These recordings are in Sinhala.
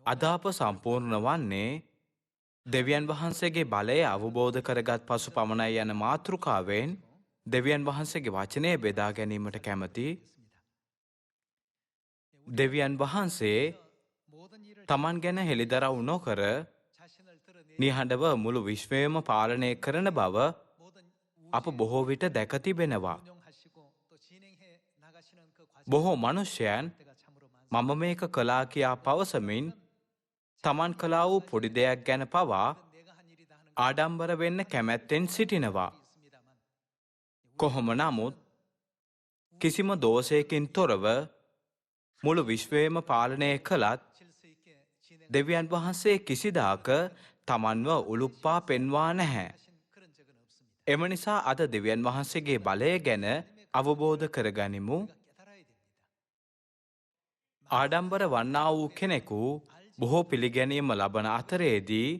අද අප සම්පූර්ණ වන්නේ දෙවියන් වහන්සේගේ බලය අවබෝධ කරගත් පසු පමණයි යන මාතෘකාවෙන් දෙවියන් වහන්සේගේ වචනය බෙදා ගැනීමට කැමති. දෙවියන් වහන්සේ තමන් ගැන හෙළිදරව් නොකර නිහඬව මුළු විශ්වයම පාලනය කරන බව අප බොහෝ විට දැක තිබෙනවා. බොහෝ මනුෂ්‍යයන් මම මේක කළා කියා පවසමින් තමන් කළා වූ පොඩි දෙයක් ගැන පවා ආඩම්බර වෙන්න කැමැත්තෙන් සිටිනවා. කොහොම නමුත් කිසිම දෝෂයකින් තොරව මුළු විශ්වයම පාලනය කළත් දෙවියන් වහන්සේ කිසිදාක තමන්ව උළුප්පා පෙන්වා නැහැ. එම නිසා අද දෙවියන් වහන්සේගේ බලය ගැන අවබෝධ කරගනිමු. ආඩම්බර වන්නා වූ කෙනෙකු බොහෝ පිළිගැනීම ලබන අතරේදී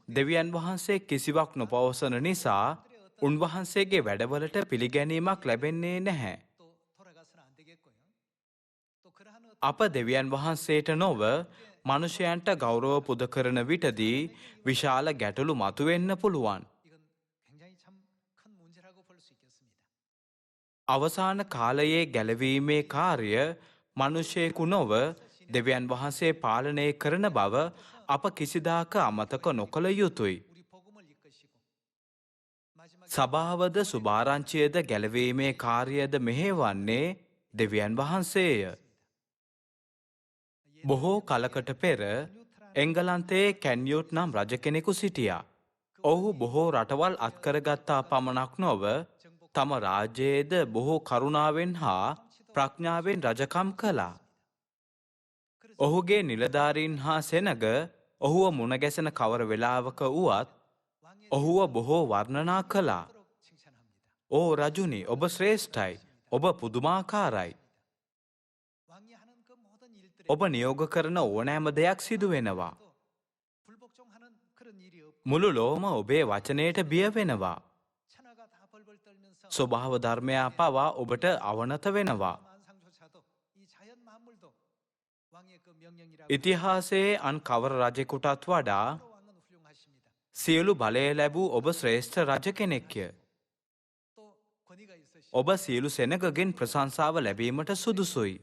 දෙවියන් වහන්සේ කිසිවක් නොපවසන නිසා උන්වහන්සේගේ වැඩවලට පිළිගැනීමක් ලැබෙන්නේ නැහැ. අප දෙවියන් වහන්සේට නොව මනුෂ්‍යයන්ට ගෞරව පුද කරන විටදී විශාල ගැටලු මතුවෙන්න පුළුවන්. අවසාන කාලයේ ගැලවීමේ කාර්ය මනුෂ්‍යයෙකු නොව දෙවියන් වහන්සේ පාලනය කරන බව අප කිසිදාක අමතක නොකළ යුතුයි. සභාවද සුභාරංචියද ගැලවීමේ කාර්යද මෙහෙවන්නේ දෙවියන් වහන්සේය. බොහෝ කලකට පෙර එංගලන්තයේ කැන්යුට් නම් රජ කෙනෙකු සිටියා. ඔහු බොහෝ රටවල් අත්කරගත්තා පමණක් නොව තම රාජ්‍යයේද බොහෝ කරුණාවෙන් හා ප්‍රඥාවෙන් රජකම් කළා. ඔහුගේ නිලධාරීන් හා සෙනග ඔහුව මුණගැසෙන කවර වෙලාවක වුවත් ඔහුව බොහෝ වර්ණනා කළා. "ඕ රජුනි, ඔබ ශ්‍රේෂ්ඨයි. ඔබ පුදුමාකාරයි. ඔබ නියෝග කරන ඕනෑම දෙයක් සිදු වෙනවා. මුළු ලෝම ඔබේ වචනයට බිය වෙනවා. ස්වභාව ධර්මයා පවා ඔබට අවනත වෙනවා." ඉතිහාසයේ අන් කවර රජෙකුටත් වඩා සියලු බලය ලැබූ ඔබ ශ්‍රේෂ්ඨ රජ කෙනෙක්ය. ඔබ සියලු සෙනගගෙන් ප්‍රශංසාව ලැබීමට සුදුසුයි.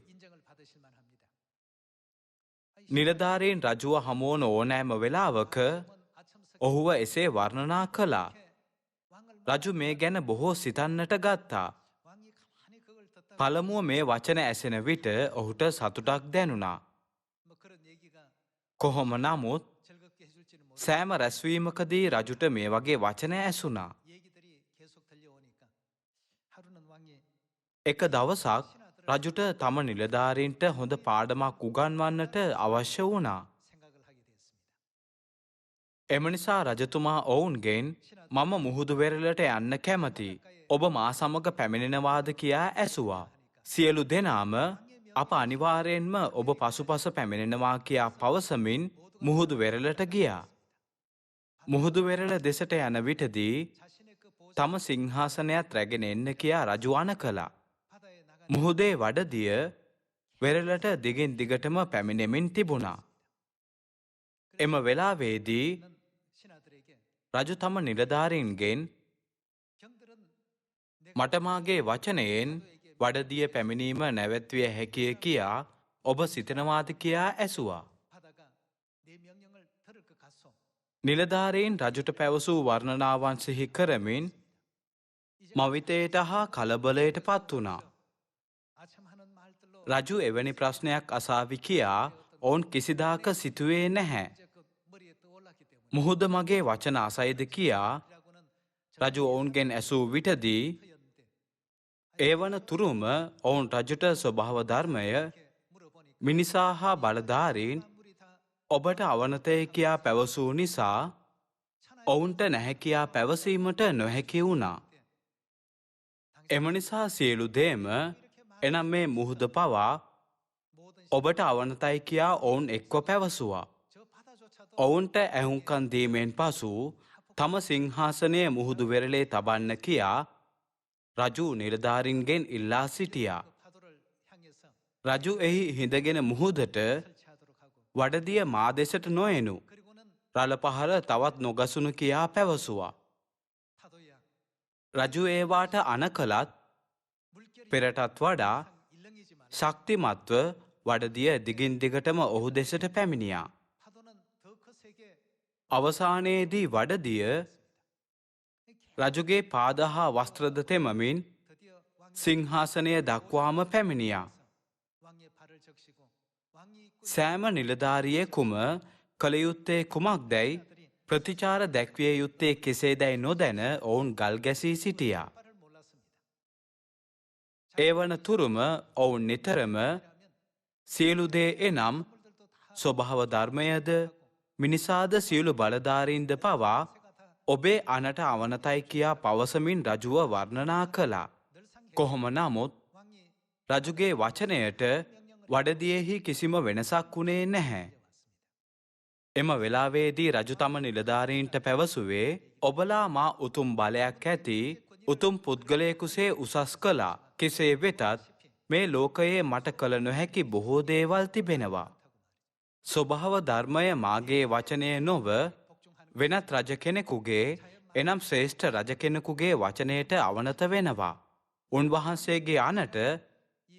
නිලධාරීන් රජුව හමුවන ඕනෑම වෙලාවක ඔහුව එසේ වර්ණනා කළා. රජු මේ ගැන බොහෝ සිතන්නට ගත්තා. පළමුව මේ වචන ඇසෙන විට ඔහුට සතුටක් දැනුණා. කොහොම නමුත් සෑම රැස්වීමකදී රජුට මේ වගේ වචන ඇසුණා. එක දවසක් රජුට තම නිලධාරීන්ට හොඳ පාඩමක් උගන්වන්නට අවශ්‍ය වුණා. එම නිසා රජතුමා ඔවුන්ගෙන් "මම මුහුදු වෙරළට යන්න කැමතියි. ඔබ මා සමග පැමිණෙනවාද කියා ඇසුවා. සියලු දෙනාම අප අනිවාර්යෙන්ම ඔබ පසුපස පැමිණෙනවා කියා පවසමින් මුහුදු වෙරළට ගියා. මුහුදු වෙරළ දෙසට යන විටදී තම සිංහාසනයත් රැගෙන එන්න කියා රජු අණ කළා. මුහුදේ වඩදිය වෙරළට දිගින් දිගටම පැමිණෙමින් තිබුණා. එම වෙලාවේදී රජු තම නිලධාරීන්ගෙන් "මට මාගේ වචනයෙන් වඩදිය පැමිණීම නැවැත්විය හැකිය කියා ඔබ සිතනවාද කියා ඇසුවා. නිලධාරීන් රජුට පැවසූ වර්ණනාවන් සිහි කරමින් මවිතයට හා කලබලයට පත් වුණා. රජු එවැනි ප්‍රශ්නයක් අසාවි කියා ඔවුන් කිසිදාක සිතුවේ නැහැ. මුහුද මගේ වචන අසයිද කියා රජු ඔවුන්ගෙන් ඇසූ විටදී ඒ වන තුරුම ඔවුන් රජුට ස්වභාව ධර්මය, මිනිසා හා බලධාරීන් ඔබට අවනතය කියා පැවසූ නිසා ඔවුන්ට නැහැ කියා පැවසීමට නොහැකි වුණා. එම නිසා සියලු දේම, එනම් මේ මුහුද පවා ඔබට අවනතයි කියා ඔවුන් එක්ව පැවසුවා. ඔවුන්ට ඇහුම්කන් දීමෙන් පසු තම සිංහාසනය මුහුදු වෙරළේ තබන්න කියා රජු නිලධාරීන්ගෙන් ඉල්ලා සිටියා. රජු එහි හිඳගෙන මුහුදට වඩදිය මා දෙසට නොයනු. රළ පහර තවත් නොගසුණු කියා පැවසුවා. රජු ඒවාට අන කළත් පෙරටත් වඩා ශක්තිමත්ව වඩදිය දිගින් දිගටම ඔහු දෙසට පැමිණියා. අවසානයේදී වඩදිය රජුගේ පාද හා වස්ත්‍රද තෙමමින් සිංහාසනය දක්වාම පැමිණියා. සෑම නිලධාරියෙකුම කළ යුත්තේ කුමක්දැයි ප්‍රතිචාර දැක්විය යුත්තේ කෙසේදැයි නොදැන ඔවුන් ගල් ගැසී සිටියා. ඒ වන තුරුම ඔවුන් නිතරම සියලු දේ එනම් ස්වභාව ධර්මයද මිනිසාද සියලු බලධාරීන්ද පවා ඔබේ අනට අවනතයි කියා පවසමින් රජුව වර්ණනා කළා. කොහොම නමුත් රජුගේ වචනයට වඩදියෙහි කිසිම වෙනසක් වුණේ නැහැ. එම වෙලාවේදී රජු තම නිලධාරීන්ට පැවසුවේ ඔබලා මා උතුම් බලයක් ඇති උතුම් පුද්ගලයෙකුසේ උසස් කළා. කෙසේ වෙතත් මේ ලෝකයේ මට කළ නොහැකි බොහෝ දේවල් තිබෙනවා. ස්වභාව ධර්මය මාගේ වචනය නොව වෙනත් රජ කෙනෙකුගේ එනම් ශ්‍රේෂ්ඨ රජ කෙනෙකුගේ වචනයට අවනත වෙනවා. උන්වහන්සේගේ අනට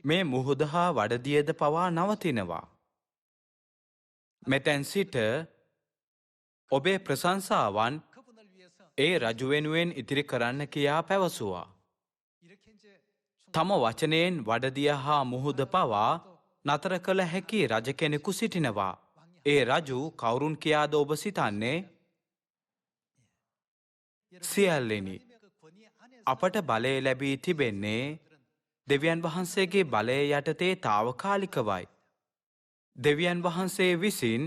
මේ මුහුද හා වඩදියද පවා නවතිනවා. මෙතැන් සිට ඔබේ ප්‍රශංසාවන් ඒ රජු වෙනුවෙන් ඉතිරි කරන්න කියා පැවසුවා. තම වචනයෙන් වඩදිය හා මුහුද පවා නතර කළ හැකි රජ කෙනෙකු සිටිනවා. ඒ රජු කවුරුන් කියාද ඔබ සිතන්නේ? සියල්ලෙනි. අපට බලය ලැබී තිබෙන්නේ දෙවියන් වහන්සේගේ බලය යටතේ తాවකාලිකවයි. දෙවියන් වහන්සේ විසින්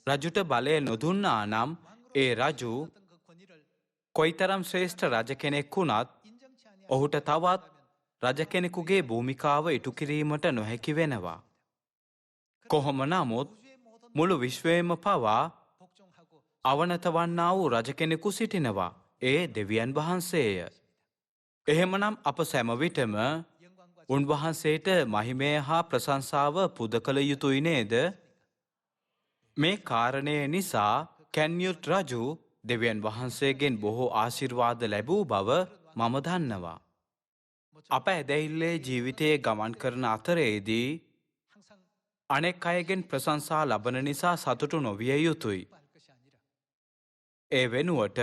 රජුට බලය නොදුන්නා නම් ඒ රජු කොයිතරම් ශ්‍රේෂ්ඨ රජ කෙනෙක් වුණත් ඔහුට තවත් රජ කෙනෙකුගේ භූමිකාව ඉටු කිරීමට නොහැකි වෙනවා. කොහොම නමුත් මුළු විශ්වයම පවා අවනත වන්නා වූ රජ කෙනෙකු සිටිනවා. ඒ දෙවියන් වහන්සේය. එහෙමනම් අප සැම විටම උන්වහන්සේට මහිමය හා ප්‍රශංසාව පුද කළ යුතුයි නේද? මේ කාරණය නිසා කැන්යුට් රජු දෙවියන් වහන්සේගෙන් බොහෝ ආශිර්වාද ලැබූ බව මම දන්නවා. අප ඇදහිල්ලේ ජීවිතයේ ගමන් කරන අතරේදී අනෙක් අයගෙන් ප්‍රශංසා ලබන නිසා සතුටු නොවිය යුතුයි. ඒ වෙනුවට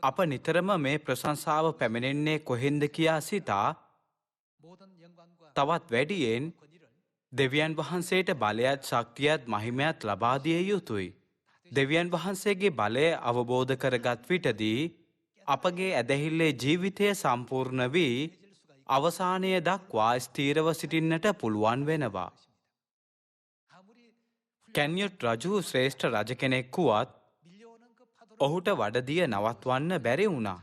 අප නිතරම මේ ප්‍රශංසාව පැමිණෙන්නේ කොහෙන්ද කියා සිතා තවත් වැඩියෙන් දෙවියන් වහන්සේට බලයත් ශක්තියත් මහිමයත් ලබා දිය යුතුයි. දෙවියන් වහන්සේගේ බලය අවබෝධ කරගත් විටදී අපගේ ඇදහිල්ලේ ජීවිතය සම්පූර්ණ වී අවසානය දක්වා ස්ථීරව සිටින්නට පුළුවන් වෙනවා. කැන්යුට් රජු ශ්‍රේෂ්ඨ රජ කෙනෙක් වුවත් ඔහුට වඩදිය නවත්වන්න බැරි වුණා.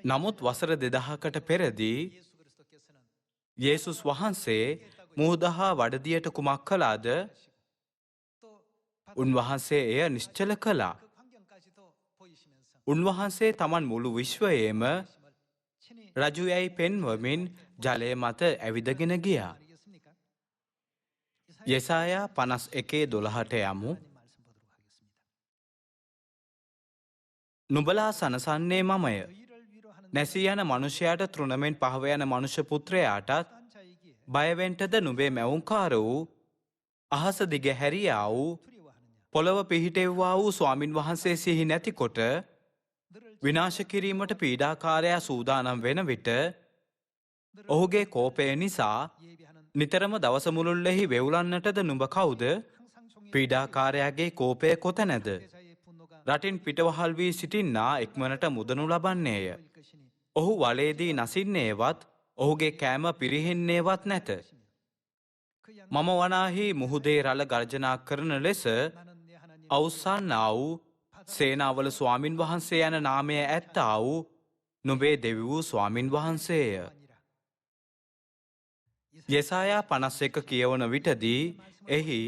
නමුත් වසර 2000කට පෙරදී යේසුස් වහන්සේ මුහුද හා වඩදියට කුමක් කළාද? උන්වහන්සේ එය නිශ්චල කළා. උන්වහන්සේ තමන් මුළු විශ්වයේම රජු යැයි පෙන්වමින් ජලය මත ඇවිදගෙන ගියා. යෙසායා 51:12ට යමු. නුඹලා සනසන්නේ මමය. නැසී යන මනුෂ්‍යයාට තෘණමෙන් පහව යන මනුෂ්‍ය පුත්‍රයාටත් බයවෙන්ටද නුඹේ මැවුම්කාර වූ අහස දිග හැරියා වූ පොළව පිහිටෙව්වා වූ ස්වාමින් වහන්සේ සිහි නැතිකොට විනාශ කිරීමට පීඩාකාරයා සූදානම් වෙන විට ඔහුගේ කෝපය නිසා නිතරම දවස මුළුල්ලෙහි වෙවුලන්නටද නුඹ කවුද? පීඩාකාරයාගේ කෝපය කොතැනද? රටින් පිටවහල් වී සිටින්නා ඉක්මනට මුදනු ලබන්නේය. ඔහු වලේදී නසින්නේවත් ඔහුගේ කෑම පිරිහෙන්නේවත් නැත. මම වනාහි මුහුදේ රළ ගර්ජනා කරන ලෙස අවුස්සන්නා වූ සේනාවල ස්වාමින් වහන්සේ යන නාමය ඇත්තා වූ නුඹේ දෙවි වූ ස්වාමින් වහන්සේය. යෙසායා 51 කියවන විටදී එහි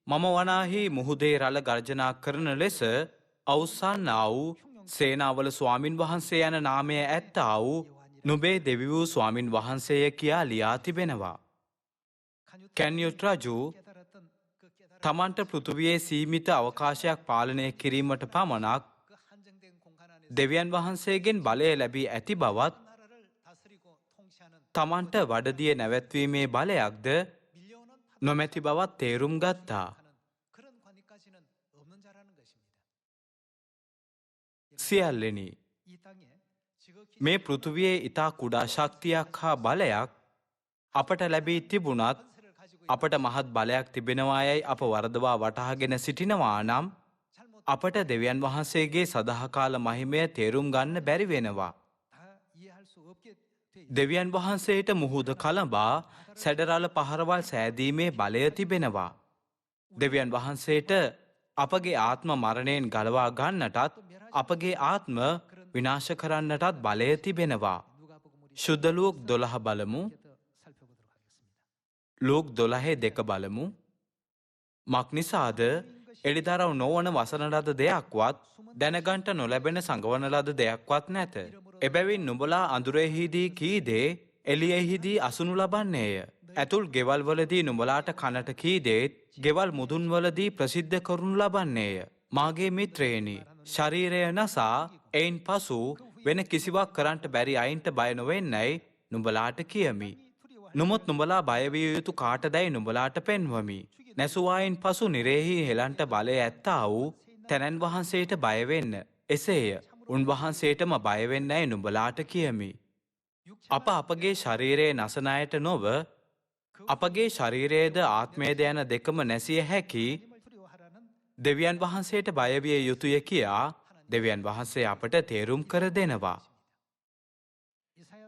මම වනාහි මුහුදේ රළ ගර්ජනා කරන ලෙස අවුස්සන්නා වූ සේනාවල ස්වාමින් වහන්සේ යන නාමය ඇත්තා වූ නුඹේ දෙවි වූ ස්වාමින් වහන්සේය කියා ලියා තිබෙනවා. කැන්යොට් රජු තමන්ට පෘථුවියේ සීමිත අවකාශයක් පාලනය කිරීමට පමණක් දෙවියන් වහන්සේගෙන් බලය ලැබී ඇති බවත් තමන්ට වඩදිය නැවැත්වීමේ බලයක්ද නොමැති බවත් තේරුම් ගත්තා. සියල්ලෙනි, මේ පෘථුවියේ ඉතා කුඩා ශක්තියක් හා බලයක් අපට ලැබී තිබුණත් අපට මහත් බලයක් තිබෙනවායයි අප වරදවා වටහාගෙන සිටිනවා නම් අපට දෙවියන් වහන්සේගේ සදහකාල මහිමය තේරුම් ගන්න බැරි වෙනවා. දෙවියන් වහන්සේට මුහුද කලඹා සැඩරල පහරවල් සෑදීමේ බලය තිබෙනවා. දෙවියන් වහන්සේට අපගේ ආත්ම මරණයෙන් ගලවා ගන්නටත් අපගේ ආත්ම විනාශ කරන්නටත් බලය තිබෙනවා. ශුද්ධ ලූක් 12 බලමු. ලූක් 12:2 බලමු. මක්නිසාද එළිදරව් නොවන වසන ලද දෙයක්වත් දැනගන්ට නොලැබෙන සඟවන ලද දෙයක්වත් නැත. එබැවින් නුඹලා අඳුරෙහිදී කී දේ එළියෙහිදී අසුනු ලබන්නේය. ඇතුල් ගෙවල් වලදී නුඹලාට කනට කී දේත් ගෙවල් මුදුන්වලදී ප්‍රසිද්ධ කරනු ලබන්නේය. මාගේ මිත්‍රයනි, ශරීරය නසා එයින් පසු වෙන කිසිවක් කරන්නට බැරි අයින්ට බය නොවෙන්නයි නුඹලාට කියමි. නමුත් නුඹලා බය විය යුතු කාටදයි නුඹලාට පෙන්වමි. නැසුවායින් පසු නිරේහි හෙලන්ට බලය ඇත්තා වූ තැනැන් වහන්සේට බය වෙන්න. එසේය. උන්වහන්සේටම බය වෙන්නයි නුඹලාට කියමි. අප අපගේ ශරීරයේ නසන අයට නොව අපගේ ශරීරයේද ආත්මයද යන දෙකම නැසිය හැකි දෙවියන් වහන්සේට බය විය යුතුය කියා දෙවියන් වහන්සේ අපට තේරුම් කර දෙනවා.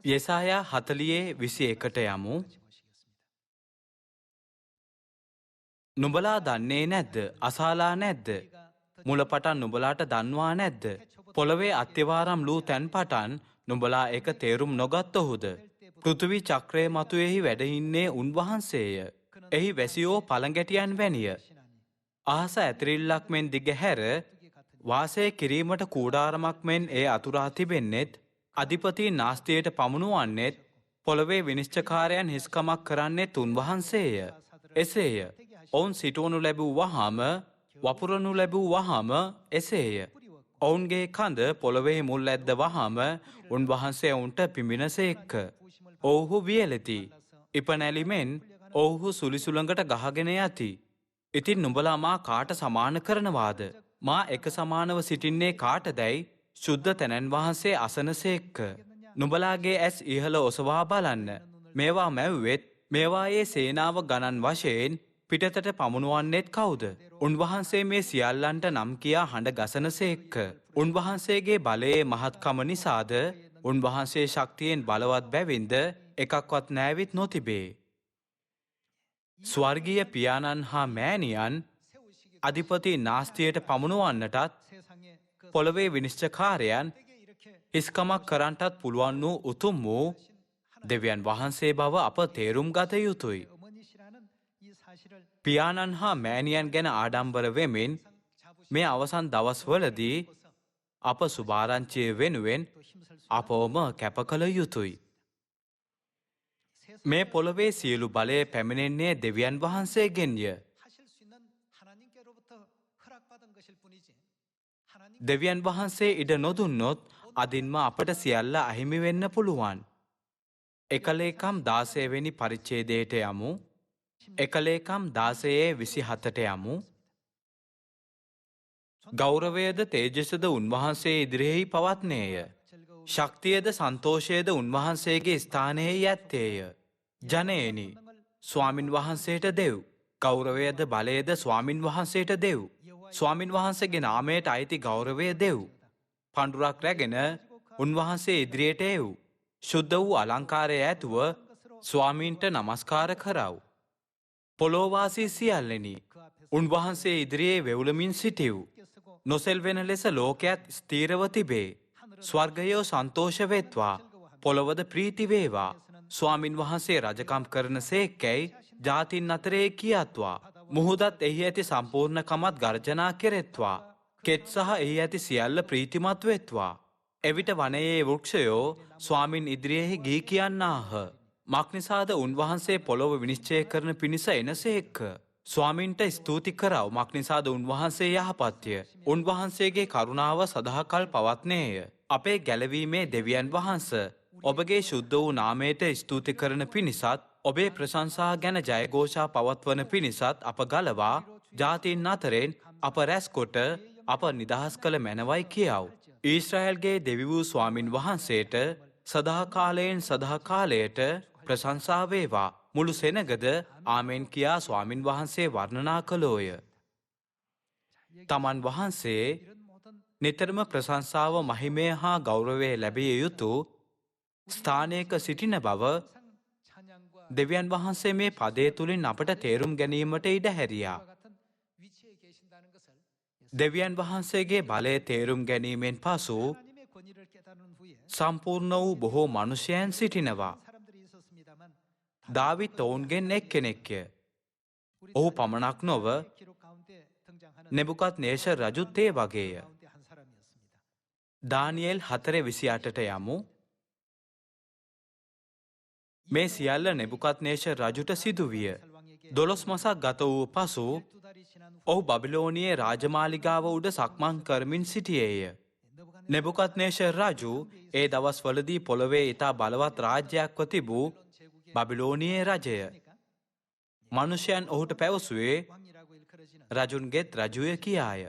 යෙසායා 40:21ට යමු. නුඹලා දන්නේ නැද්ද? අසාලා නැද්ද? මුලපටන් නුඹලාට දන්වා නැද්ද? පොළවේ අත්‍යවාරම් ලූ තැන් පටන් නුඹලා එක තේරුම් නොගත්තොහුද? පෘථිවි චක්‍රය මතුයෙහි වැඩ ඉන්නේ උන්වහන්සේය. එහි වැසියෝ පළඟැටියන් වැනිය. අහස ඇතිරිල්ලක් මෙන් දිග හැර වාසය කිරීමට කූඩාරමක් මෙන් එය අතුරා තිබෙන්නෙත් අධිපතීන් නාස්තියට පමුණුවන්නෙත් පොළවේ විනිශ්චකාරයන් හිස්කමක් කරන්නෙත් උන්වහන්සේය. එසේය. ඔවුන් සිටවනු ලැබූ වහාම වපුරනු ලැබූ වහාම එසේය. ඔවුන්ගේ කඳ පොළොවේ මුල් ඇද්ද වහාම උන්වහන්සේ ඔවුන්ට පිඹිනසේක්ක. ඔවුහු වියලෙති. ඉපනැලිමෙන් ඔවුහු සුලිසුළඟට ගහගෙන යති. ඉතින් නුඹලා මා කාට සමාන කරනවාද? මා එක සමානව සිටින්නේ කාටදැයි ශුද්ධ තැනැන් වහන්සේ අසනසේක්ක. නුඹලාගේ ඇස් ඉහළ ඔසවා බලන්න. මේවා මැව්වෙත් මේවායේ සේනාව ගණන් වශයෙන් පිටතට පමුණුවන්නෙත් කවුද? උන්වහන්සේ මේ සියල්ලන්ට නම් කියා හඬ ගසනසේක්ක. උන්වහන්සේගේ බලයේ මහත්කම නිසාද උන්වහන්සේ ශක්තියෙන් බලවත් බැවින්ද එකක්වත් නෑවිත් නොතිබේ. ස්වර්ගීය පියාණන් හා මෑණියන් අධිපති නාස්තියට පමුණුවන්නටත් පොළවේ විනිශ්චකාරයන් හිස්කමක් කරන්නටත් පුළුවන් වූ උතුම් වූ දෙවියන් වහන්සේ බව අප තේරුම් ගත යුතුයි. පියාණන් හා මෑණියන් ගැන ආඩම්බර වෙමින් මේ අවසන් දවස්වලදී අප සුභාරංචිය වෙනුවෙන් අපවම කැප කළ යුතුයි. මේ පොළවේ සියලු බලය පැමිණෙන්නේ දෙවියන් වහන්සේගෙන්ය. දෙවියන් වහන්සේ ඉඩ නොදුන්නොත් අදින්ම අපට සියල්ල අහිමි වෙන්න පුළුවන්. එකලේකම් 16 වෙනි පරිච්ඡේදයට යමු. එකලේකම් 16:27ට යමු. ගෞරවයද තේජසද උන්වහන්සේ ඉදිරියෙහි පවත්නේය. ශක්තියද සන්තෝෂයද උන්වහන්සේගේ ස්ථානයෙහි ඇත්තේය. ජනයනි, ස්වාමින් වහන්සේට දෙව්. ගෞරවයද බලයද ස්වාමින් වහන්සේට දෙව්. ස්වාමින් වහන්සේගේ නාමයට අයිති ගෞරවය දෙව්. පඬුරක් රැගෙන උන්වහන්සේ ඉදිරියට එව්. ශුද්ධ වූ අලංකාරය ඇතුව ස්වාමීන්ට නමස්කාර කරව්. පොළොවාසී සියල්ලෙනි, උන්වහන්සේ ඉදිරියේ වෙවුලමින් සිටිව්. නොසෙල්වෙන ලෙස ලෝකයත් ස්ථීරව තිබේ. ස්වර්ගයෝ සන්තෝෂ වෙත්වා. පොළොවද ප්‍රීති වේවා. ස්වාමින් වහන්සේ රජකම් කරන සේක්කැයි ජාතින් අතරේ කියත්වා. මුහුදත් එහි ඇති සම්පූර්ණකමත් ගර්ජනා කෙරෙත්වා. කෙත් සහ එහි ඇති සියල්ල ප්‍රීතිමත් වෙත්වා. එවිට වනයේ වෘක්ෂයෝ ස්වාමින් ඉදිරියෙහි ගී කියන්නාහ. මක්නිසාද උන්වහන්සේ පොළොව විනිශ්චය කරන පිණිස එනසේක්ක. ස්වාමින්ට ස්තුති කරව මක්නිසාද උන්වහන්සේ යහපත්ය. උන්වහන්සේගේ කරුණාව සදහකල් පවත්නේය. අපේ ගැලවීමේ දෙවියන් වහන්ස. ඔබගේ ශුද්ධ වූ නාමයට ස්තුති කරන පිණිසත් ඔබේ ප්‍රශංසා ගැන ජයഘോഷා පවත්වන පිණිසත් අප ගලවා ජාතීන් අතරෙන් අප රැස්කොට අප නිදහස් කළ මැනවයි කියව. ඊශ්‍රායල්ගේ දෙවි වූ ස්වාමින් වහන්සේට සදාකාලයෙන් සදාකාලයට ප්‍රශංසා වේවා. මුළු සෙනගද ආමෙන් කියා ස්වාමින් වහන්සේ වර්ණනා කළෝය. තමන් වහන්සේ නිතරම ප්‍රශංසාව මහිමය හා ගෞරවය ලැබිය යුතු ස්ථානයක සිටින බව දෙවියන් වහන්සේ මේ පදය තුළින් අපට තේරුම් ගැනීමට ඉඩ හැරියා. දෙවියන් වහන්සේගේ බලය තේරුම් ගැනීමෙන් පසු සම්පූර්ණ වූ බොහෝ මනුෂ්‍යයන් සිටිනවා. දාවිත් ඔවුන්ගෙන් එක් කෙනෙක්ය. ඔහු පමණක් නොව නෙබුකත් නේෂර් රජුත් ඒ වගේය. දානියෙල් 4:28ට යමු. මේ සියල්ල නෙබුකත් නේෂර් රජුට සිදුවිය. 12 මසක් ගත වූ පසු ඔහු බබිලෝනියේ රාජමාලිගාව උඩ සක්මන් කරමින් සිටියේය. නෙබුකත් නේෂර් රජු ඒ දවස්වලදී පොළොවේ ඉතා බලවත් රාජ්‍යයක්ව තිබූ බබිලෝනියේ රජය. මනුෂ්‍යයන් ඔහුට පැවසුවේ රජුන්ගෙත් රජුය කියාය.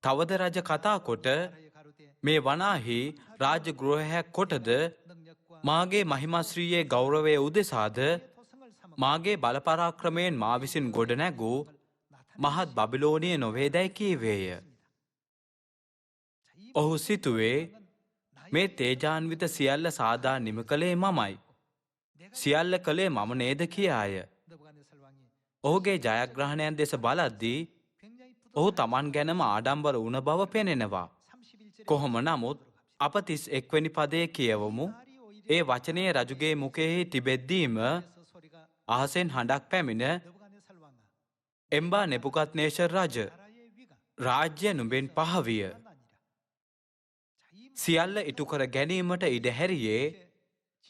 තවද රජ කතා කොට මේ වනාහි රාජ්‍ය ගෘහයක් කොටද මාගේ මහිමශ්‍රීයේ ගෞරවය උදෙසාද මාගේ බලපරාක්‍රමයෙන් මා විසින් ගොඩ නැගූ මහත් බබිලෝනිය නොවේදැයි කීවේය. ඔහු සිතුවේ මේ තේජාන්විත සියල්ල සාදා නිම කළේ මමයි. සියල්ල කළේ මම නේද කියාය. ඔහුගේ ජයග්‍රහණයන් දෙස බලද්දී ඔහු තමන් ගැනම ආඩම්බර වුණ බව පෙනෙනවා. කොහොම නමුත් අප 31 වෙනි පදයේ කියවමු. ඒ වචනය රජුගේ මුඛයෙහි තිබෙද්දීම අහසෙන් හඬක් පැමිණ එම්බා නෙබුකත් නේෂර් රජ රාජ්‍ය නුඹෙන් පහවිය. සියල්ල ඉටු කර ගැනීමට ඉඩ හැරියේ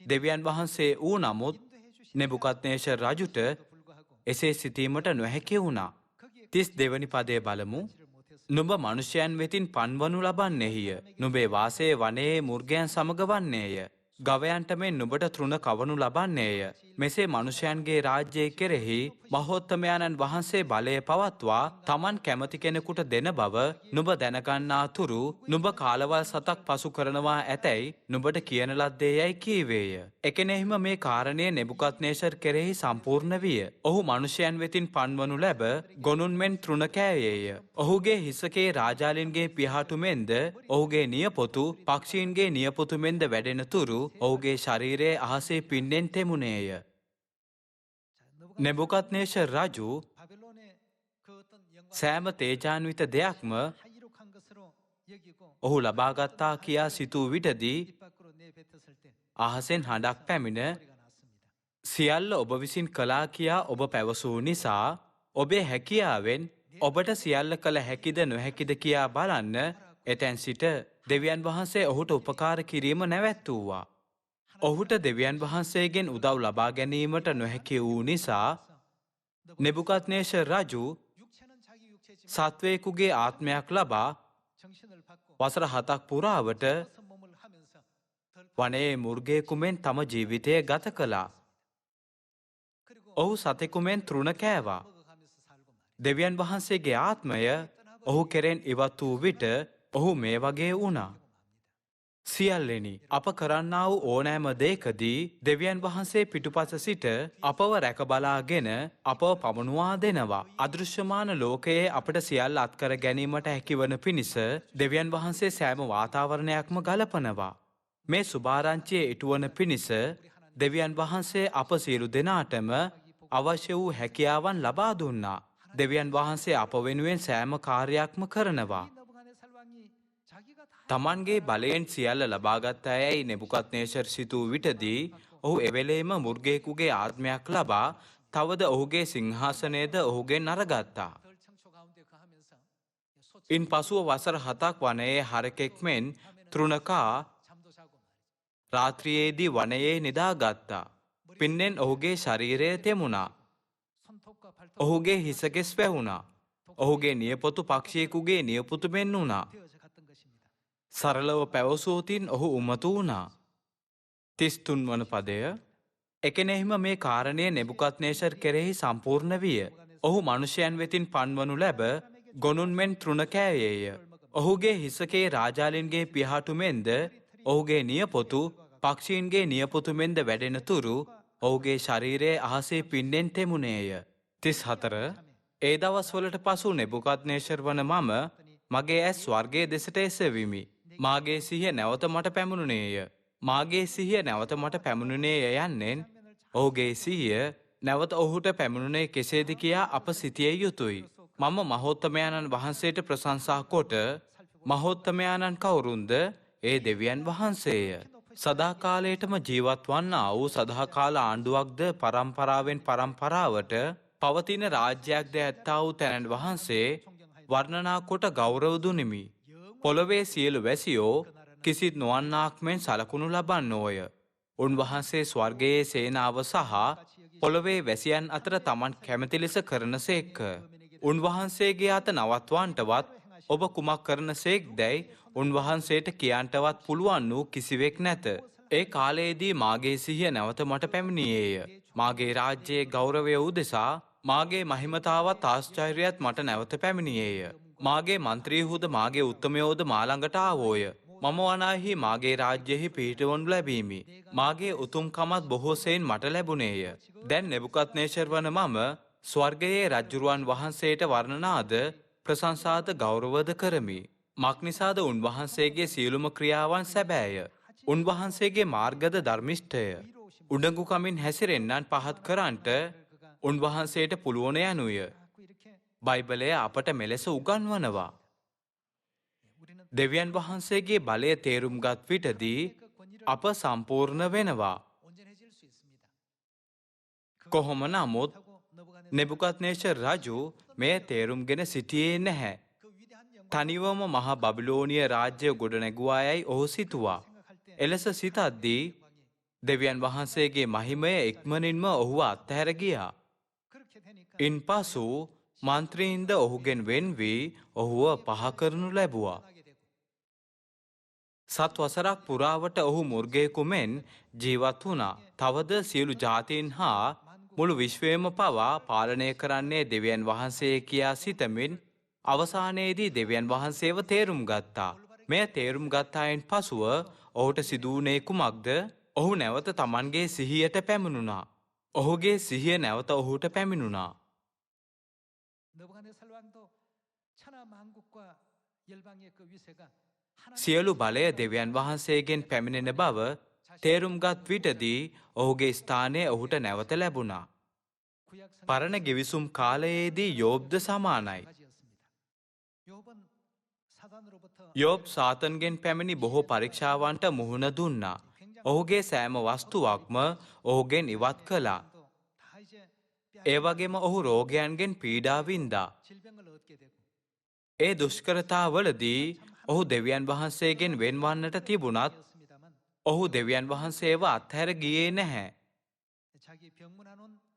දෙවියන් වහන්සේ වූ නමුත් නෙබුකත් නේෂර් රජුට එසේ සිතීමට නොහැකි වුණා. 32 වෙනි පදය බලමු. නුඹ මනුෂ්‍යයන් වෙතින් පන්වනු ලබන්නේහිය. නුඹේ වාසයේ වනයේ මුර්ගයන් සමග වන්නේය. ගවයන්ට මෙන් නුඹට තෘණ කවනු ලබන්නේය. මෙසේ මනුෂ්‍යයන්ගේ රාජ්‍යය කෙරෙහි මහෝත්තමයන්න් වහන්සේ බලය පවත්වා තමන් කැමති කෙනෙකුට දෙන බව නුඹ දැනගන්නා තුරු නුඹ කාලවල් සතක් පසු කරනවා ඇතැයි නුඹට කියන ලද්දේ යයි කීවේය. එකෙනෙහිම මේ කාරණය නෙබුකත් නේෂර් කෙරෙහි සම්පූර්ණ විය. ඔහු මනුෂ්‍යයන් වෙතින් පන්වනු ලැබ ගොනුන් මෙන් තෘණ කෑවේය. ඔහුගේ හිසකේ රාජාලින්ගේ පිහාටු මෙන්ද ඔහුගේ නියපොතු පක්ෂීන්ගේ නියපොතු මෙන්ද වැඩෙන තුරු ඔහුගේ ශරීරයේ අහසේ පින්නෙන් තෙමුණේය. නෙබුකත් නේෂර් රජු සෑම තේජාන්විත දෙයක්ම ඔහු ලබාගත්තා කියා සිතූ විටදී අහසෙන් හඬක් පැමිණ සියල්ල ඔබ විසින් කළා කියා ඔබ පැවසූ නිසා ඔබේ හැකියාවෙන් ඔබට සියල්ල කළ හැකිද නොහැකිද කියා බලන්න එතැන් සිට දෙවියන් වහන්සේ ඔහුට උපකාර කිරීම නැවැත්වූවා. ඔහුට දෙවියන් වහන්සේගෙන් උදව් ලබා ගැනීමට නොහැකි වූ නිසා නෙබුකත් නේෂර් රජු සත්වයෙකුගේ ආත්මයක් ලබා වසර 7ක් පුරාවට වනයේ මුර්ගයෙකු මෙන් තම ජීවිතය ගත කළා. ඔහු සතෙකු මෙන් තෘණ කෑවා. දෙවියන් වහන්සේගේ ආත්මය ඔහු කෙරෙන් ඉවත් වූ විට ඔහු මේ වගේ වුණා. සියල්ලෙනි අප කරන්නා වූ ඕනෑම දෙයකදී දෙවියන් වහන්සේ පිටුපස සිට අපව රැකබලාගෙන අපව පමනුවා දෙනවා. අදෘශ්‍යමාන ලෝකයේ අපට සියල්ල අත්කර ගැනීමට හැකිවන පිණිස දෙවියන් වහන්සේ සෑම වාතාවරණයක්ම ගලපනවා. මේ සුභාරංචියේ ඉටුවන පිණිස දෙවියන් වහන්සේ අප සියලු දෙනාටම අවශ්‍ය වූ හැකියාවන් ලබා දුන්නා. දෙවියන් වහන්සේ අප වෙනුවෙන් සෑම කාර්යයක්ම කරනවා. තමන්ගේ බලයෙන් සියල්ල ලබාගත් අයයි නෙබුකත් නේෂර් සිතූ විටදී ඔහු එවෙලේම මුර්ගයෙකුගේ ආත්මයක් ලබා තවද ඔහුගේ සිංහාසනයද ඔහුගෙන් අරගත්තා. ඉන් පසුව වසර 7ක් වනයේ හරකෙක් මෙන් තෘණකා රාත්‍රියේදී වනයේ නිදාගත්තා. පින්නෙන් ඔහුගේ ශරීරය තෙමුණා. ඔහුගේ හිසගෙස් වැහුණා. ඔහුගේ නියපොතු පක්ෂියෙකුගේ නියපොතු මෙන් වුණා. සරලව පැවසූතින් ඔහු උමතු වුණා. 33 වන පදය. එකෙනෙහිම මේ කාරණය නෙබුකද්නේසර් කෙරෙහි සම්පූර්ණ විය. ඔහු මනුෂ්‍යයන් වෙතින් පන්වනු ලැබ ගොනුන් මෙන් තෘණ කෑයේය. ඔහුගේ හිසකේ රාජාලින්ගේ පිහාටු මෙන්ද ඔහුගේ නියපොතු පක්ෂීන්ගේ නියපොතු මෙන්ද වැඩෙන තුරු ඔහුගේ ශරීරයේ අහසේ පින්නෙන් තෙමුණේය. 34. ඒ දවස්වලට පසු නෙබුකද්නේසර් වන මම මගේ ඇස් ස්වර්ගයේ දෙසට එසවිමි. මාගේ සිහිය නැවත මට පැමුණුනේය. මාගේ සිහිය නැවත මට පැමුණුනේය යන්නෙන් ඔහුගේ සිහිය නැවත ඔහුට පැමුණුනේ කෙසේද කියා අප සිතිය යුතුයි. මම මහෝත්තමයාණන් වහන්සේට ප්‍රශංසා කොට මහෝත්තමයාණන් කවුරුන්ද? ඒ දෙවියන් වහන්සේය. සදාකාලයටම ජීවත් වන්නා වූ සදාකාල ආණ්ඩුවක්ද පරම්පරාවෙන් පරම්පරාවට පවතින රාජ්‍යයක්ද ඇත්තා වූ තැනන් වහන්සේ වර්ණනා කොට ගෞරව දුනිමි. පොළොවේ සියලු වැසියෝ කිසිත් නොවන්නාක් මෙන් සලකුණු ලබන්නෝය. උන්වහන්සේ ස්වර්ගයේ සේනාව සහ පොළොවේ වැසියන් අතර තමන් කැමති ලෙස කරන සේක්ක. උන්වහන්සේගේ අත නවත්වන්ටවත් ඔබ කුමක් කරන සේක් දැයි උන්වහන්සේට කියන්ටවත් පුළුවන් වූ කිසිවෙක් නැත. ඒ කාලයේදී මාගේ සිහිය නැවත මට පැමිණියේය. මාගේ රාජ්‍යයේ ගෞරවය උදෙසා මාගේ මහිමතාවත් ආශ්චර්යයත් මට නැවත පැමිණියේය. මාගේ මන්ත්‍රීහුද මාගේ උත්තමයෝද මා ළඟට ආවෝය. මම වනාහි මාගේ රාජ්‍යෙහි පිහිටවනු ලැබීමි. මාගේ උතුම්කමත් බොහෝ සෙයින් මට ලැබුණේය. දැන් නෙබුකද්නේසර් වන මම ස්වර්ගයේ රජ්ජුරුවන් වහන්සේට වර්ණනාද ප්‍රශංසාද ගෞරවද කරමි. මක්නිසාද උන්වහන්සේගේ සියලුම ක්‍රියාවන් සැබෑය. උන්වහන්සේගේ මාර්ගද ධර්මිෂ්ඨය. උඩඟුකමින් හැසිරෙන්නන් පහත් කරන්ට උන්වහන්සේට පුළුවන යනුය. බයිබලය අපට මෙලෙස උගන්වනවා. දෙවියන් වහන්සේගේ බලය තේරුම්ගත් විටදී අප සම්පූර්ණ වෙනවා. කොහොම නමුත් නෙබුකද්නේසර් රජු මෙය තේරුම්ගෙන සිටියේ නැහැ. තනිවම මහා බබිලෝනිය රාජ්‍ය ගොඩනැගුවායයි ඔහු සිතුවා. එලෙස සිතද්දී දෙවියන් වහන්සේගේ මහිමය ඉක්මනින්ම ඔහුව අත්හැර ගියා. ඉන්පසු මන්ත්‍රීන්ද ඔහුගෙන් වෙන් වී ඔහුව පහ කරනු ලැබුවා. 7 වසරක් පුරාවට ඔහු මුර්ගයෙකු මෙන් ජීවත් වුණා. තවද සියලු ජාතීන් හා මුළු විශ්වයම පවා පාලනය කරන්නේ දෙවියන් වහන්සේ කියා සිතමින් අවසානයේදී දෙවියන් වහන්සේව තේරුම් ගත්තා. මෙය තේරුම් ගත්තායින් පසුව ඔහුට සිදුවුණේ කුමක්ද? ඔහු නැවත තමන්ගේ සිහියට පැමිණුණා. ඔහුගේ සිහිය නැවත ඔහුට පැමිණුණා. සියලු බලය දෙවියන් වහන්සේගෙන් පැමිණෙන බව තේරුම්ගත් විටදී ඔහුගේ ස්ථානය ඔහුට නැවත ලැබුණා. පරණ ගිවිසුම් කාලයේදී යෝබ්ද සමානයි. යෝබ් සාතන්ගෙන් පැමිණි බොහෝ පරීක්ෂාවන්ට මුහුණ දුන්නා. ඔහුගේ සෑම වස්තුවක්ම ඔහුගෙන් ඉවත් කළා. ඒ වගේම ඔහු රෝගයන්ගෙන් පීඩා වින්දා. ඒ දුෂ්කරතාවලදී ඔහු දෙවියන් වහන්සේගෙන් වෙන්වන්නට තිබුණත් ඔහු දෙවියන් වහන්සේව අත්හැර ගියේ නැහැ.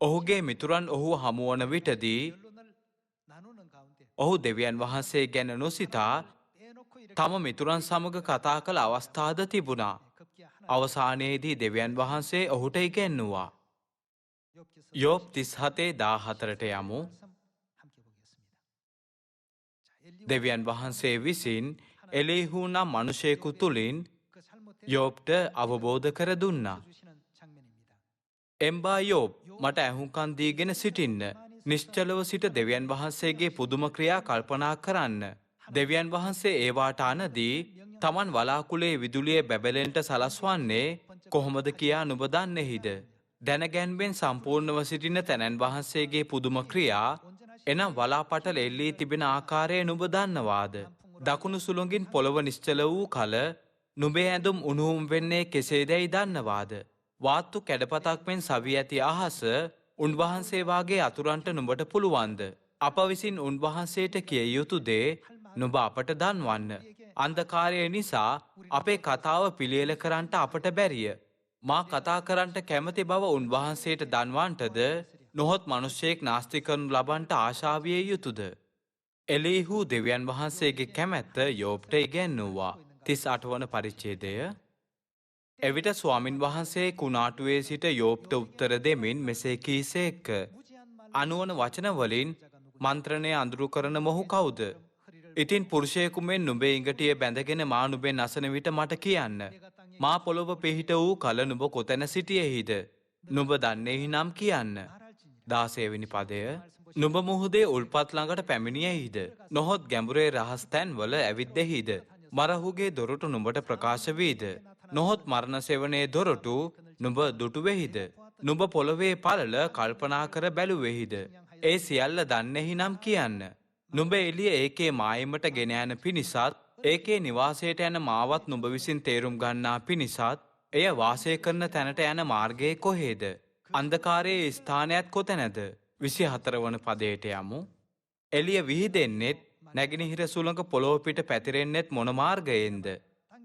ඔහුගේ මිතුරන් ඔහු හමුවන විටදී ඔහු දෙවියන් වහන්සේ ගැන නොසිතා තම මිතුරන් සමග කතා කළ අවස්ථාද තිබුණා. අවසානයේදී දෙවියන් වහන්සේ ඔහුට ඉගැන්නුවා. යෝබ් 37:14ට යමු. දෙවියන් වහන්සේ විසින් එලිහු නම් මනුෂයෙකු තුලින් යෝබ්ට අවබෝධ කර දුන්නා. එම්බා යෝබ්, මට ඇහුම්කන් දීගෙන සිටින්න. නිශ්චලව සිට දෙවියන් වහන්සේගේ පුදුම ක්‍රියා කල්පනා කරන්න. දෙවියන් වහන්සේ ඒවාට අනදී තමන් වලාකුලේ විදුලිය බැබලෙන්ට සලස්වන්නේ කොහොමද කියා නුඹ දන්නෙහිද? දැනගැන්වෙන් සම්පූර්ණව සිටින තැනන් වහන්සේගේ පුදුම ක්‍රියා එනම් වලාපටල එල්ලී තිබෙන ආකාරය නුඹ දන්නවාද? දකුණු සුළඟින් පොළව නිශ්චල වූ කල නුඹේ ඇඳුම් උණුහුම් වෙන්නේ කෙසේදැයි දන්නවාද? වාත්තු කැඩපතක් මෙන් සවි ඇති අහස උන්වහන්සේ වාගේ අතුරන්ට නුඹට පුළුවන්ද? අප විසින් උන්වහන්සේට කිය යුතු දේ නුඹ අපට දන්වන්න. අන්ධකාරය නිසා අපේ කතාව පිළියෙල කරන්නට අපට බැරිය. මා කතා කරන්නට කැමති බව උන්වහන්සේට දන්වන්ටද නොහොත් මිනිසෙක් නාස්ති කරනු ලබන්නට ආශාවිය යුතුයද? එලීහු දෙවියන් වහන්සේගේ කැමැත්ත යෝබ්ට ඉගැන්වුවා. 38 වන පරිච්ඡේදය. එවිට ස්වාමින් වහන්සේ කුණාටුවේ සිට යෝබ්ට උත්තර දෙමින් මෙසේ කීසේක. අනුවන වචන වලින් මන්ත්‍රණය අඳුරු කරන මොහු කවුද? ඉතින් පුරුෂයෙකු මෙන් නුඹේ ඉඟටිය බැඳගෙන මා නුඹෙන් අසන විට මට කියන්න. මා පොළොව පිහිට වූ කල නුඹ කොතැන සිටියේහිද? නුඹ දන්නේහි නම් කියන්න. 16 වෙනි පදය. නුඹ මුහුදේ උල්පත් ළඟට පැමිණියේහිද? නොහොත් ගැඹුරේ රහස් තැන්වල ඇවිද්දෙහිද? මරහුගේ දොරටු නුඹට ප්‍රකාශ වීද? නොහොත් මරණ සෙවණේ දොරටු නුඹ දුටුවෙහිද? නුඹ පොළොවේ පළල කල්පනා කර බැලුවෙහිද? ඒ සියල්ල දන්නේහි නම් කියන්න. නුඹ එළිය ඒකේ මායිමට ගෙන යන පිණිසත් ඒකේ නිවාසයට යන මාවත් නුඹ විසින් තේරුම් ගන්නා පිණිසත් එය වාසය කරන තැනට යන මාර්ගය කොහේද? අන්ධකාරයේ ස්ථානයත් කොතැනද? 24 වන පදයට යමු. එළිය විහිදෙන්නෙත් නැගෙනහිර සුළඟ පොළොව පිට පැතිරෙන්නෙත් මොන මාර්ගයෙන්ද?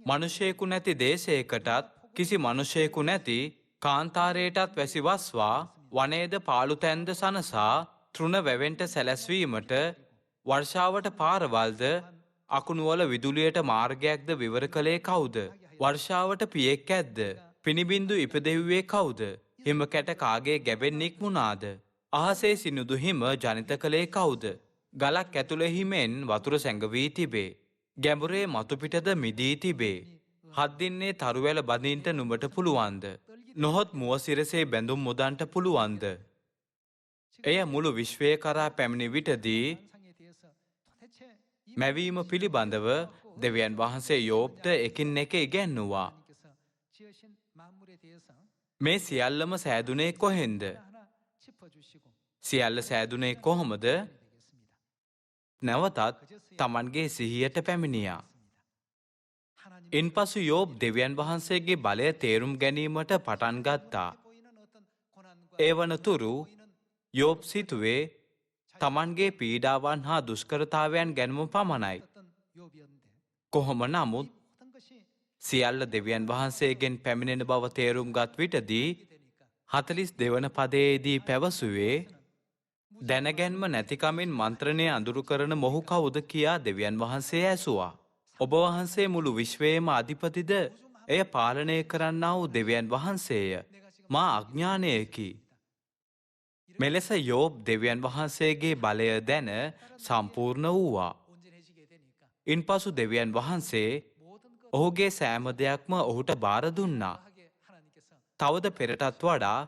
මිනිසෙකු නැති දේශයකටත් කිසි මිනිසෙකු නැති කාන්තාරයටත් වැසි වස්වා වනයේද පාළු තැන්ද සනසා තෘණ වැවෙන්ට සැලැස්වීමට වර්ෂාවට පාරවල්ද අකුණුවල විදුලියට මාර්ගයක්ද විවර කළේ කවුද? වර්ෂාවට පියෙක් ඇද්ද? පිනිබින්දු ඉපදෙව්වේ කවුද? හිම කැට කාගේ ගැබෙන් නික්මුණාද? අහසේ සිනුදු හිම ජනිත කළේ කවුද? ගලක් ඇතුළේ හිමෙන් වතුර සැඟවී තිබේ. ගැඹුරේ මතුපිටද මිදී තිබේ. හත්දින්නේ තරුවැල බඳින්ට නුඹට පුළුවන්ද? නොහොත් මුව සිරසේ බැඳුම් මුදන්ට පුළුවන්ද? එය මුළු විශ්වය කරා පැමිණි විටදී මැවීම පිළිබඳව දෙවියන් වහන්සේ යෝබ්ට එකින් එක ඉගැන්වුවා. මේ සියල්ලම සෑදුනේ කොහෙන්ද? සියල්ල සෑදුනේ කොහොමද? නැවතත් තමන්ගේ සිහියට පැමිණියා. ඉන්පසු යෝබ් දෙවියන් වහන්සේගේ බලය තේරුම් ගැනීමට පටන් ගත්තා. ඒ වනතුරු යෝබ් සිතුවේ තමන්ගේ පීඩාවන් හා දුෂ්කරතාවයන් ගැනම පමණයි. කොහොම නමුත් සියල්ල දෙවියන් වහන්සේගෙන් පැමිණෙන බව තේරුම් ගත් විටදී 42 වන පදයේදී පැවසුවේ දැනගැන්ම නැතිකමින් මන්ත්‍රණය අඳුරු කරන මොහු කවුද කියා දෙවියන් වහන්සේ ඇසුවා. ඔබ වහන්සේ මුළු විශ්වයේම අධිපතිද? එය පාලනය කරන්නා වූ දෙවියන් වහන්සේය. මා අඥානයකි. මෙලෙස යෝබ් දෙවියන් වහන්සේගේ බලය දැන සම්පූර්ණ වූවා. ඉන්පසු දෙවියන් වහන්සේ ඔහුගේ සෑම දෙයක්ම ඔහුට බාර දුන්නා. තවද පෙරටත් වඩා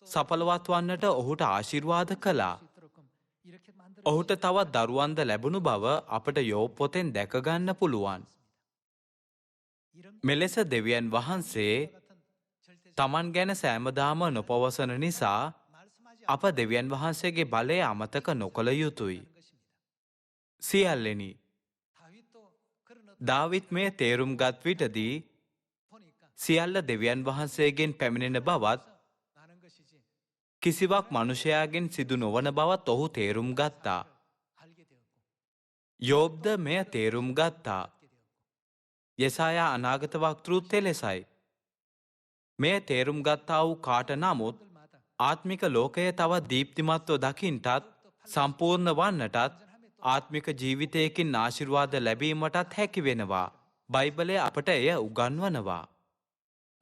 සඵලවත් වන්නට ඔහුට ආශිර්වාද කළා. ඔහුට තවත් දරුවන්ද ලැබුණු බව අපට යෝබ් පොතෙන් දැක ගන්න පුළුවන්. මෙලෙස දෙවියන් වහන්සේ තමන් ගැන සෑමදාම නොපවසන නිසා අප දෙවියන් වහන්සේගේ බලය අමතක නොකළ යුතුයි. සියල්ලෙනි, දාවිත් මේ තේරුම් ගත් විටදී සියල්ල දෙවියන් වහන්සේගෙන් පැමිණෙන බවත් කිසිවක් මනුෂයාගෙන් සිදු නොවන බවත් ඔහු තේරුම් ගත්තා. යෝබ්ද මෙය තේරුම් ගත්තා. යෙසායා අනාගත වක්තෘත් එලෙසයි. මෙය තේරුම් ගත්තා වූ කාට නමුත් ආත්මික ලෝකය තවත් දීප්තිමත්ව දකින්ටත් සම්පූර්ණ වන්නටත් ආත්මික ජීවිතයකින් ආශිර්වාද ලැබීමටත් හැකි වෙනවා. බයිබලය අපට එය උගන්වනවා.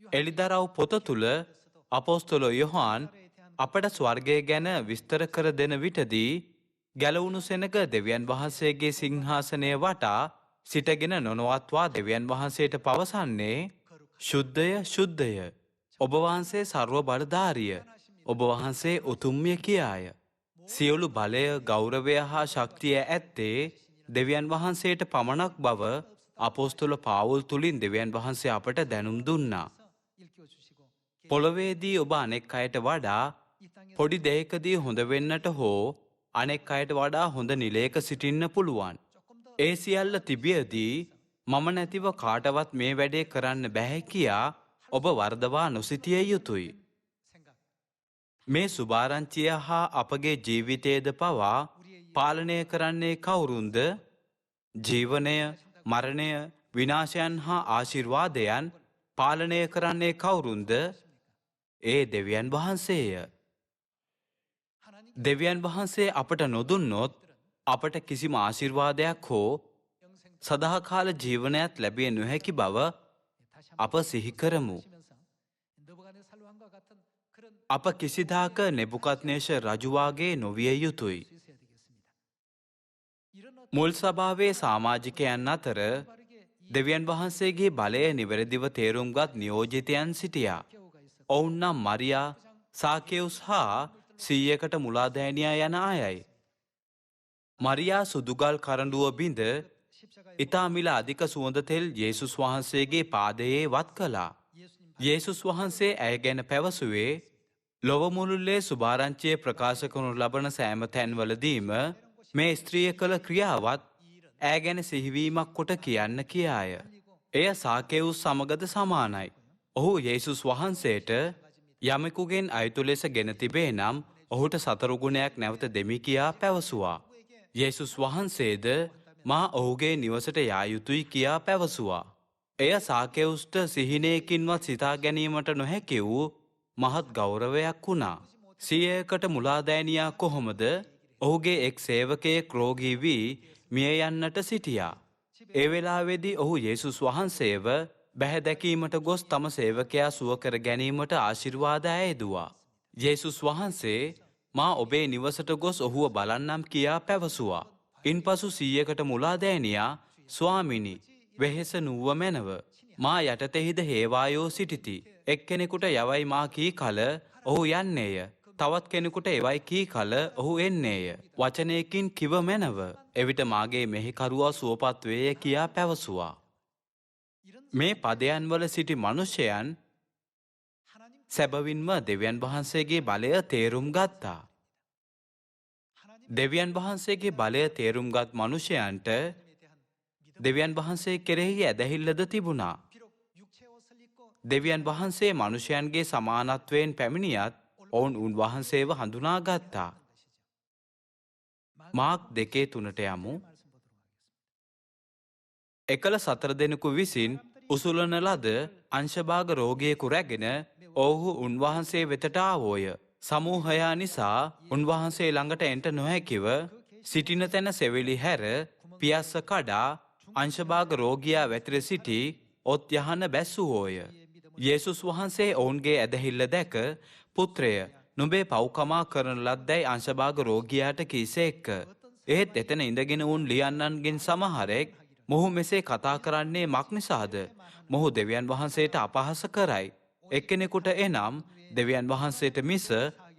එළිදරව් පොත තුළ අපොස්තල යොහාන් අපට ස්වර්ගය ගැන විස්තර කර දෙන විටදී ගැලවුණු සෙනග දෙවියන් වහන්සේගේ සිංහාසනය වටා සිටගෙන නොනවත්වා දෙවියන් වහන්සේට පවසන්නේ ශුද්ධය ශුද්ධය. ඔබ වහන්සේ සර්ව බලධාරිය. ඔබ වහන්සේ උතුම්ය කියාය. සියලු බලය ගෞරවය හා ශක්තිය ඇත්තේ දෙවියන් වහන්සේට පමණක් බව අපොස්තල පාවුල් තුලින් දෙවියන් වහන්සේ අපට දැනුම් දුන්නා. පොළොවේදී ඔබ අනෙක් අයට වඩා පොඩි දෙයකදී හොඳ වෙන්නට හෝ අනෙක් අයට වඩා හොඳ නිලයක සිටින්න පුළුවන්. ඒ සියල්ල තිබියදී මම නැතිව කාටවත් මේ වැඩේ කරන්න බැහැ කියා ඔබ වර්ධවා නොසිටිය යුතුයි. මේ සුභාරංචිය හා අපගේ ජීවිතයේද පවා පාලනය කරන්නේ කවුරුන්ද? ජීවනය, මරණය, විනාශයන් හා ආශිර්වාදයන් පාලනය කරන්නේ කවුරුන්ද? ඒ දෙවියන් වහන්සේය. දෙවියන් වහන්සේ අපට නොදුන්නොත් අපට කිසිම ආශිර්වාදයක් හෝ සදාකාල ජීවනයක් ලැබිය නොහැකි බව අප සිහි කරමු. අප කිසිදාක නෙබුකද්නේසර් රජුවාගේ නොවිය යුතුයි. මුල් සභාවේ සමාජිකයන් අතර දෙවියන් වහන්සේගේ බලය නිවැරදිව තේරුම්ගත් නියෝජිතයන් සිටියා. ඔවුන් නම් මරියා, සාකෙවුස් හා 100කට මුලාදෑනියා යන අයයි. මරියා සුදුගල් කරඬුව බිඳ ඉතා මිල අධික සුවඳ තෙල් යේසුස් වහන්සේගේ පාදයේ වත් කළා. යේසුස් වහන්සේ ඇය ගැන පැවසුවේ ලොව මුළුල්ලේ සුභාරංචිය ප්‍රකාශ කරනු ලබන සෑම තැන්වලදීම මේ ස්ත්‍රිය කළ ක්‍රියාවත් ඈ ගැන සිහිවීමක් කොට කියන්න කියාය. එය සාකෙවුස් සමගද සමානයි. ඔහු යේසුස් වහන්සේට යමෙකුගෙන් අයුතු ලෙස ගෙන තිබේ නම් ඔහුට 4 ගුණයක් නැවත දෙමි කියා පැවසුවා. යේසුස් වහන්සේද මා ඔහුගේ නිවසට යා යුතුයි කියා පැවසුවා. එය සාකෙවුස්ට සිහිනයකින්වත් සිතා ගැනීමට නොහැකි වූ මහත් ගෞරවයක් වුණා. 100කට මුලාදෑනියා කොහොමද ඔහුගේ එක් සේවකයෙක් රෝගී වී මිය යන්නට සිටියා. ඒ වෙලාවේදී ඔහු යේසුස් වහන්සේව බැහැ දැකීමට ගොස් තම සේවකයා සුව කර ගැනීමට ආශිර්වාද ඇයදුවා. යේසුස් වහන්සේ මා ඔබේ නිවසට ගොස් ඔහුව බලන්නම් කියා පැවසුවා. ඉන්පසු 100කට මුලාදෑනියා ස්වාමිනි වෙහෙස නුව්ව මැනව. මා යටතෙහිද හේවායෝ සිටිති. එක්කෙනෙකුට යවයි මා කී කල ඔහු යන්නේය. තවත් කෙනෙකුට එවයි කී කල ඔහු එන්නේය. වචනයකින් කිව මැනව. එවිට මාගේ මෙහෙකරුවා සුවපත් වේය කියා පැවසුවා. මේ පදයන් වල සිටි මනුෂ්‍යයන් සැබවින්ම දෙවියන් වහන්සේගේ බලය තේරුම් ගත්තා. දෙවියන් වහන්සේගේ බලය තේරුම්ගත් මනුෂ්‍යයන්ට දෙවියන් වහන්සේ කෙරෙහි ඇදහිල්ලද තිබුණා. දෙවියන් වහන්සේ මනුෂ්‍යයන්ගේ සමානත්වයෙන් පැමිණියත් ඔවුන් උන්වහන්සේව හඳුනා ගත්තා. මාක් 2:3 යමු. එකල 4 දෙනෙකු විසින් උසුලන ලද අංශභාග රෝගියෙකු රැගෙන ඔවුහු උන්වහන්සේ වෙතට ආවෝය. සමූහයා නිසා උන්වහන්සේ ළඟට එන්ට නොහැකිව සිටින තැන සෙවිලි හැර පියස්ස කඩා අංශභාග රෝගියා වැතිර සිටි ඔත් යහන බැස්සුවෝය. යේසුස් වහන්සේ ඔවුන්ගේ ඇදහිල්ල දැක පුත්‍රය නුඹේ පව්කමා කරන ලද්දැයි අංශභාග රෝගියාට කීසේක්ක. එහෙත් එතන ඉඳගෙන වුන් ලියන්නන්ගෙන් සමහරෙක් මොහු මෙසේ කතා කරන්නේ මක් නිසාද? මොහු දෙවියන් වහන්සේට අපහාස කරයි. එක්කෙනෙකුට එනම් දෙවියන් වහන්සේට මිස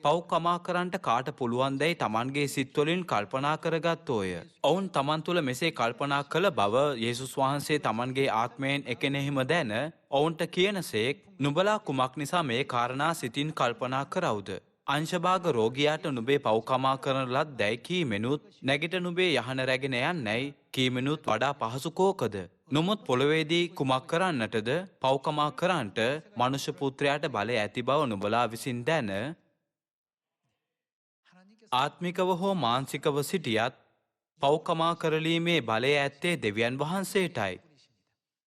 පව්කමා කරන්නට කාට පුළුවන් දැයි තමන්ගේ සිත්වලින් කල්පනා කරගත්තෝය. ඔවුන් තමන් තුළ මෙසේ කල්පනා කළ බව යේසුස් වහන්සේ තමන්ගේ ආත්මයෙන් එකෙනෙහිම දැන ඔවුන්ට කියනසේක් නුඹලා කුමක් නිසා මේ කාරණා සිතින් කල්පනා කරවුද? අංශභාග රෝගියාට නුඹේ පව්කමා කරන ලද්දැයි කීමෙනුත් නැගිට නුඹේ යහන රැගෙන යන්නැයි කීමෙනුත් වඩා පහසු කෝකද? නොමුත් පොළොවේදී කුමක් කරන්නටද? පව්කමා කරන්නට මනුෂ්‍ය පුත්‍රයාට බලය ඇති බව නුඹලා විසින් දැන ආත්මිකව හෝ මානසිකව සිටියත් පව්කමා කරලීමේ බලය ඇත්තේ දෙවියන් වහන්සේටයි.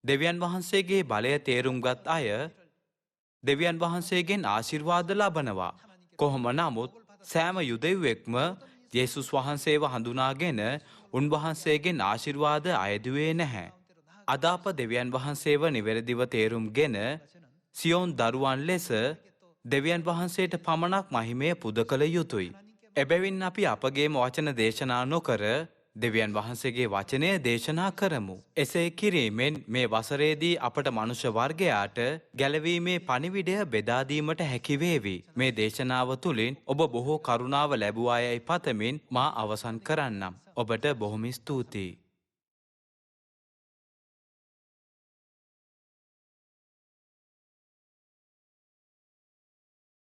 දෙවියන් වහන්සේගේ බලය තේරුම්ගත් අය දෙවියන් වහන්සේගෙන් ආශිර්වාද ලබනවා. කොහොම නමුත් සෑම යුදෙව්වෙක්ම යේසුස් වහන්සේව හඳුනාගෙන උන්වහන්සේගෙන් ආශිර්වාද අයදුවේ නැහැ. අද අප දෙවියන් වහන්සේව නිවැරදිව තේරුම්ගෙන සියොන් දරුවන් ලෙස දෙවියන් වහන්සේට පමණක් මහිමය පුද කළ යුතුයි. එබැවින් අපි අපගේම වචන දේශනා නොකර දෙවියන් වහන්සේගේ වචනය දේශනා කරමු. එසේ කිරීමෙන් මේ වසරේදී අපට මනුෂ්‍ය වර්ගයාට ගැලවීමේ පණිවිඩය බෙදා දීමට හැකි වේවි. මේ දේශනාව තුළින් ඔබ බොහෝ කරුණාව ලැබුවායයි පතමින් මා අවසන් කරන්නම්. ඔබට බොහොම ස්තුතියි.